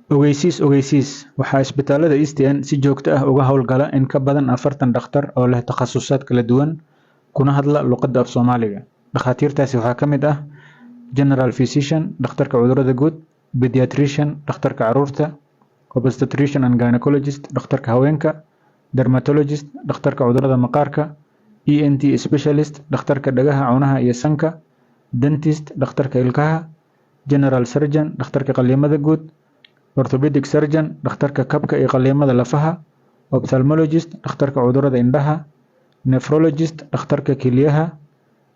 Ogeysiis waxaa isbitaalada East End si joogto ah uga howlgala in ka badan 40 dhakhtar oo leh takhasusaad kala duwan kuna hadla luqadda af Soomaaliga. Dhakhaatiirtaasi waxaa ka mid ah General Physician, dhakhtarka cudurrada guud, Pediatrician, dhakhtarka carruurta, Obstetrician and Gynecologist, dhakhtarka haweenka, Dermatologist, dhakhtarka cudurrada maqaarka, ENT Specialist, dhakhtarka dhagaha, cunaha iyo sanka, Dentist, dhakhtarka ilkaha, General Surgeon, dhakhtarka qalliimada guud, Orthopedic Surgeon, dhakhtarka kabka iyo qalliimada lafaha, Ophthalmologist, dhakhtarka cudurrada indhaha, Nephrologist, dhakhtarka kelyaha,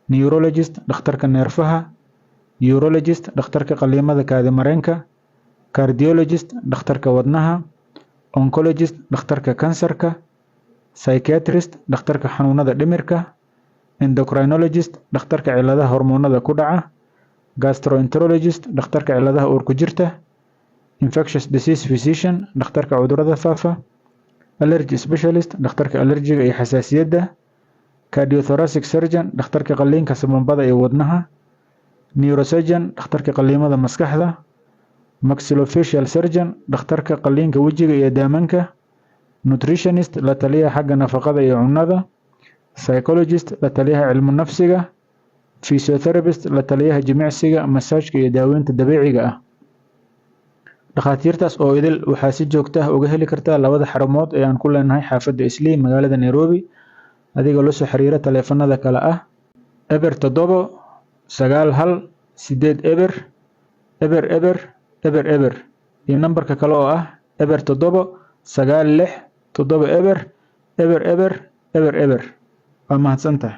Neurologist, dhakhtarka neerfaha, Urologist, dhakhtarka qalliimada kaadi-mareenka, Cardiologist, dhakhtarka wadnaha, Oncologist, dhakhtarka kansarka, Psychiatrist, dhakhtarka xanuunada dhimirka, Endocrinologist, dhakhtarka cilladaha hormoonnada ku dhaca, Gastroenterologist, dhakhtarka cilladaha uurku jirta, Infectious Disease Physician, dhakhtarka cudurrada faafa, Allergy Specialist, dhakhtarka allergiga iyo xasaasiyadda, Cardiothoracic Surgeon, dhakhtarka qalliinka sambabada iyo wadnaha, Neurosurgeon, dhakhtarka qalliimada maskaxda, Maxillofacial Surgeon, dhakhtarka qalliinka wejiga iyo daamanka, Nutritionist, la taliyaha xagga nafaqada iyo cunnada, Psychologist, la taliyaha cilmu nafsiga, Physiotherapist, la taliyaha jimicsiga, masaajka iyo daaweynta dabiiciga ah. Dhakhaatiirtaas oo idil waxaa si joogto ah uga heli kartaa labada xarumood ee aan ku leenahay xaafadda Islii magaalada Nairobi adigoo la soo xiriira taleefanada kala ah eber 7 9 1 8 eber eber eber eber eber iyo nambarka kale oo ah eber 7 9 6 7 eber eber eber eber eber. Waa mahadsantahay.